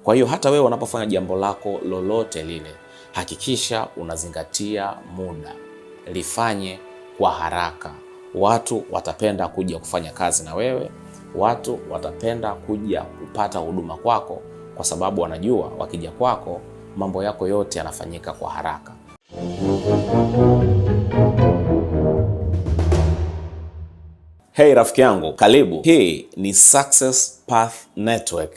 Kwa hiyo hata wewe unapofanya jambo lako lolote lile, hakikisha unazingatia muda. Lifanye kwa haraka. Watu watapenda kuja kufanya kazi na wewe. Watu watapenda kuja kupata huduma kwako kwa sababu wanajua wakija kwako mambo yako yote yanafanyika kwa haraka. Hey rafiki yangu, karibu. Hii ni Success Path Network.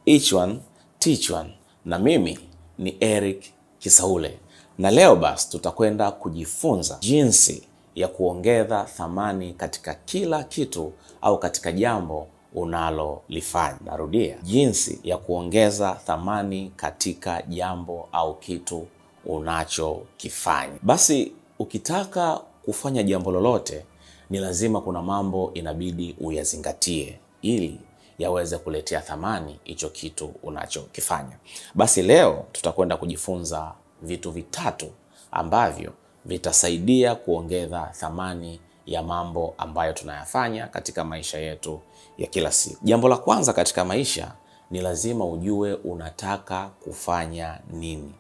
Each one, teach one. Na mimi ni Eric Kisaule. Na leo basi tutakwenda kujifunza jinsi ya kuongeza thamani katika kila kitu au katika jambo unalolifanya. Narudia, jinsi ya kuongeza thamani katika jambo au kitu unachokifanya. Basi ukitaka kufanya jambo lolote, ni lazima kuna mambo inabidi uyazingatie ili yaweze kuletea thamani hicho kitu unachokifanya. Basi leo tutakwenda kujifunza vitu vitatu ambavyo vitasaidia kuongeza thamani ya mambo ambayo tunayafanya katika maisha yetu ya kila siku. Jambo la kwanza katika maisha ni lazima ujue unataka kufanya nini.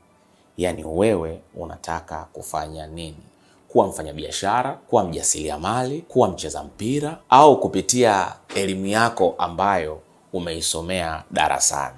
Yaani wewe unataka kufanya nini? Kuwa mfanyabiashara, kuwa mjasiriamali, kuwa mcheza mpira, au kupitia elimu yako ambayo umeisomea darasani.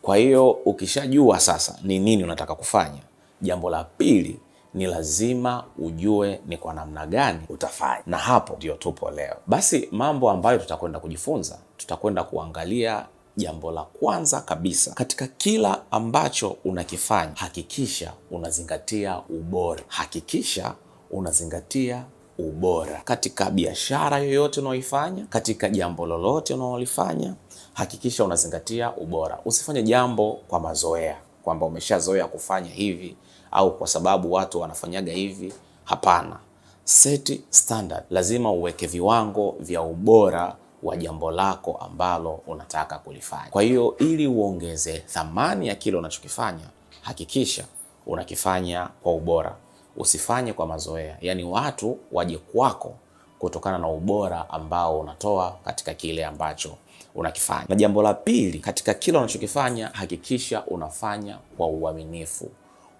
Kwa hiyo ukishajua sasa ni nini unataka kufanya, jambo la pili ni lazima ujue ni kwa namna gani utafanya. Na hapo ndio tupo leo. Basi mambo ambayo tutakwenda kujifunza, tutakwenda kuangalia jambo la kwanza kabisa. Katika kila ambacho unakifanya, hakikisha unazingatia ubora. Hakikisha unazingatia ubora. Katika biashara yoyote unaoifanya, katika jambo lolote unaolifanya, hakikisha unazingatia ubora. Usifanye jambo kwa mazoea, kwamba umeshazoea kufanya hivi au kwa sababu watu wanafanyaga hivi. Hapana. Set standard. Lazima uweke viwango vya ubora wa jambo lako ambalo unataka kulifanya. Kwa hiyo ili uongeze thamani ya kile unachokifanya, hakikisha unakifanya kwa ubora. Usifanye kwa mazoea. Yaani watu waje kwako kutokana na ubora ambao unatoa katika kile ambacho unakifanya. Na jambo la pili, katika kile unachokifanya, hakikisha unafanya kwa uaminifu.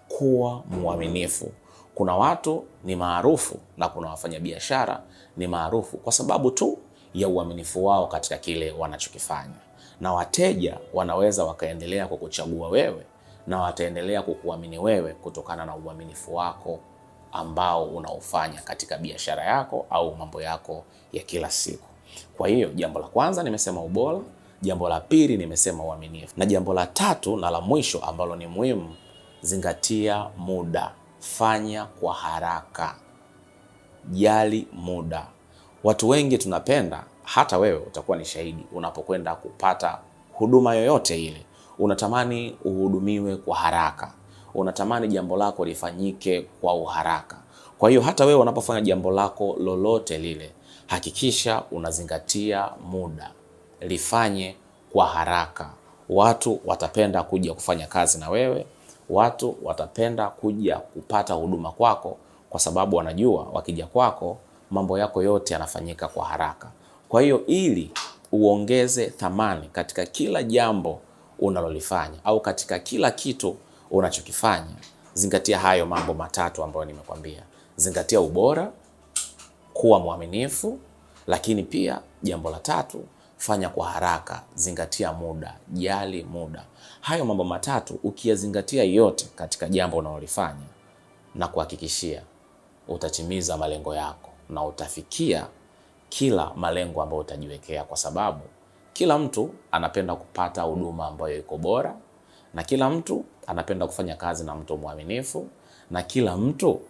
Kuwa mwaminifu. Kuna watu ni maarufu na kuna wafanyabiashara ni maarufu kwa sababu tu ya uaminifu wao katika kile wanachokifanya. Na wateja wanaweza wakaendelea kukuchagua wewe na wataendelea kukuamini wewe kutokana na uaminifu wako ambao unaufanya katika biashara yako au mambo yako ya kila siku. Kwa hiyo jambo la kwanza nimesema ubora, jambo la pili nimesema uaminifu, na jambo la tatu na la mwisho ambalo ni muhimu, zingatia muda. Fanya kwa haraka. Jali muda. Watu wengi tunapenda, hata wewe utakuwa ni shahidi, unapokwenda kupata huduma yoyote ile, unatamani uhudumiwe kwa haraka. Unatamani jambo lako lifanyike kwa uharaka. Kwa hiyo hata wewe unapofanya jambo lako lolote lile, hakikisha unazingatia muda. Lifanye kwa haraka. Watu watapenda kuja kufanya kazi na wewe. Watu watapenda kuja kupata huduma kwako kwa sababu wanajua wakija kwako mambo yako yote yanafanyika kwa haraka. Kwa hiyo ili uongeze thamani katika kila jambo unalolifanya au katika kila kitu unachokifanya, zingatia hayo mambo matatu ambayo nimekwambia. Zingatia ubora, kuwa mwaminifu, lakini pia jambo la tatu, fanya kwa haraka. Zingatia muda, jali muda. Hayo mambo matatu ukiyazingatia yote katika jambo unalolifanya, na kuhakikishia utatimiza malengo yako na utafikia kila malengo ambayo utajiwekea, kwa sababu kila mtu anapenda kupata huduma ambayo iko bora, na kila mtu anapenda kufanya kazi na mtu mwaminifu, na kila mtu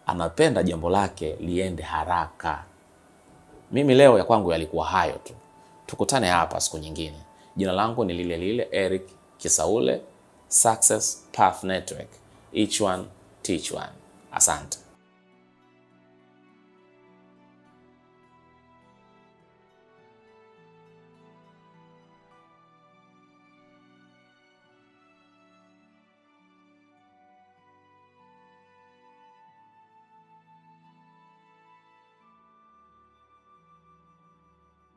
anapenda jambo lake liende haraka. Mimi leo ya kwangu yalikuwa hayo tu. Tukutane hapa siku nyingine. Jina langu ni lile lile, Eric Kisaule, Success Path Network. Each one, teach one. Asante.